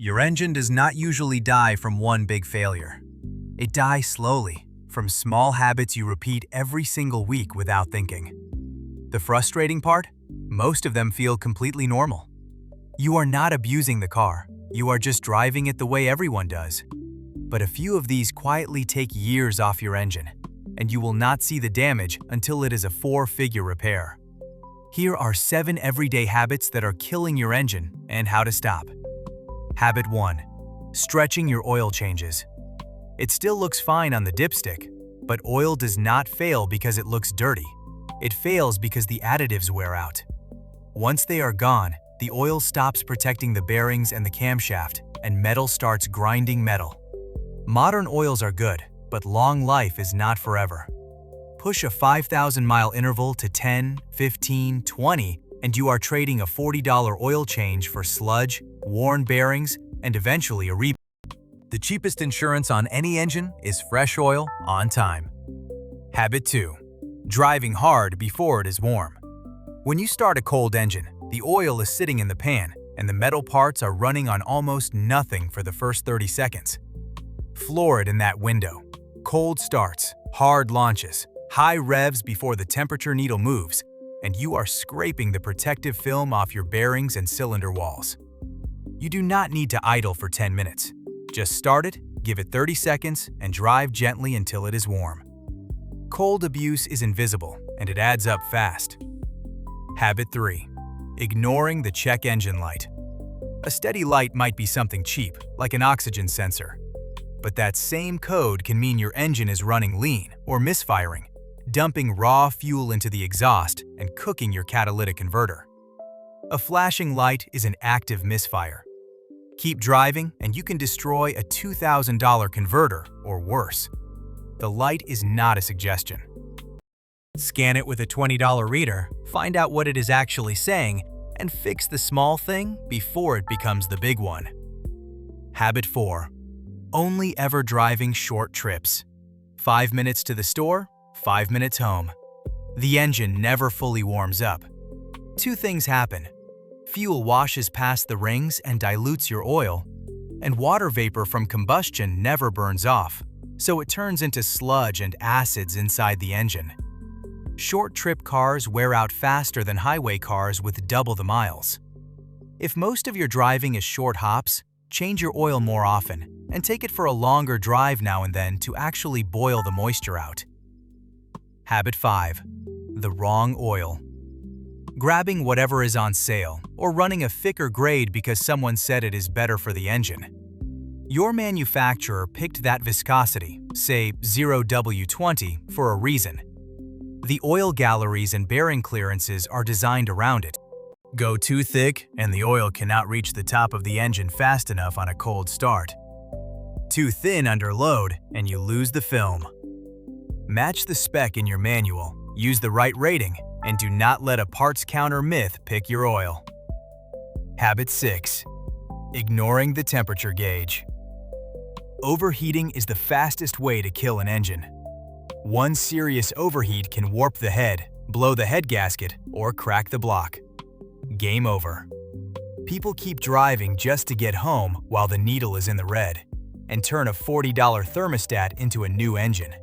Your engine does not usually die from one big failure. It dies slowly, from small habits you repeat every single week without thinking. The frustrating part? Most of them feel completely normal. You are not abusing the car, you are just driving it the way everyone does. But a few of these quietly take years off your engine, and you will not see the damage until it is a 4-figure repair. Here are 7 everyday habits that are killing your engine and how to stop. Habit 1. Stretching your oil changes. It still looks fine on the dipstick, but oil does not fail because it looks dirty. It fails because the additives wear out. Once they are gone, the oil stops protecting the bearings and the camshaft, and metal starts grinding metal. Modern oils are good, but long life is not forever. Push a 5,000-mile interval to 10, 15, 20, and you are trading a $40 oil change for sludge, worn bearings, and eventually a rebuild. The cheapest insurance on any engine is fresh oil on time. Habit 2. Driving hard before it is warm. When you start a cold engine, the oil is sitting in the pan, and the metal parts are running on almost nothing for the first 30 seconds. Floor it in that window. Cold starts, hard launches, high revs before the temperature needle moves, and you are scraping the protective film off your bearings and cylinder walls. You do not need to idle for 10 minutes. Just start it, give it 30 seconds, and drive gently until it is warm. Cold abuse is invisible, and it adds up fast. Habit 3. Ignoring the check engine light. A steady light might be something cheap, like an oxygen sensor. But that same code can mean your engine is running lean or misfiring, dumping raw fuel into the exhaust and cooking your catalytic converter. A flashing light is an active misfire. Keep driving and you can destroy a $2,000 converter or worse. The light is not a suggestion. Scan it with a $20 reader, find out what it is actually saying, and fix the small thing before it becomes the big one. Habit 4. Only ever driving short trips. 5 minutes to the store, 5 minutes home. The engine never fully warms up. 2 things happen. Fuel washes past the rings and dilutes your oil, and water vapor from combustion never burns off, so it turns into sludge and acids inside the engine. Short-trip cars wear out faster than highway cars with double the miles. If most of your driving is short hops, change your oil more often and take it for a longer drive now and then to actually boil the moisture out. Habit 5. The wrong oil. Grabbing whatever is on sale or running a thicker grade because someone said it is better for the engine. Your manufacturer picked that viscosity, say 0W20, for a reason. The oil galleries and bearing clearances are designed around it. Go too thick and the oil cannot reach the top of the engine fast enough on a cold start. Too thin under load and you lose the film. Match the spec in your manual, use the right rating, and do not let a parts counter myth pick your oil. Habit 6. Ignoring the temperature gauge. Overheating is the fastest way to kill an engine. One serious overheat can warp the head, blow the head gasket, or crack the block. Game over. People keep driving just to get home while the needle is in the red, and turn a $40 thermostat into a new engine.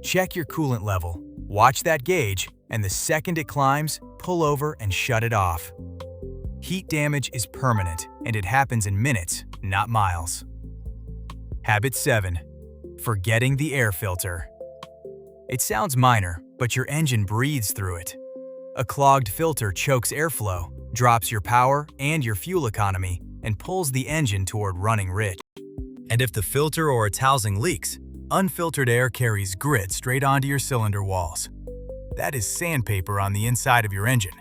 Check your coolant level, watch that gauge, and the second it climbs, pull over and shut it off. Heat damage is permanent, and it happens in minutes, not miles. Habit 7. Forgetting the air filter. It sounds minor, but your engine breathes through it. A clogged filter chokes airflow, drops your power and your fuel economy, and pulls the engine toward running rich. And if the filter or its housing leaks, unfiltered air carries grit straight onto your cylinder walls. That is sandpaper on the inside of your engine.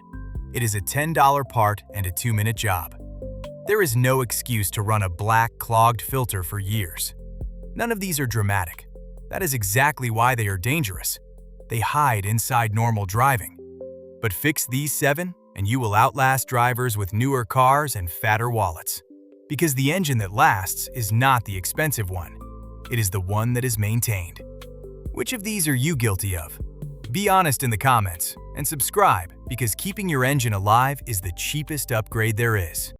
It is a $10 part and a 2-minute job. There is no excuse to run a black, clogged filter for years. None of these are dramatic. That is exactly why they are dangerous. They hide inside normal driving. But fix these 7 and you will outlast drivers with newer cars and fatter wallets. Because the engine that lasts is not the expensive one. It is the one that is maintained. Which of these are you guilty of? Be honest in the comments and subscribe because keeping your engine alive is the cheapest upgrade there is.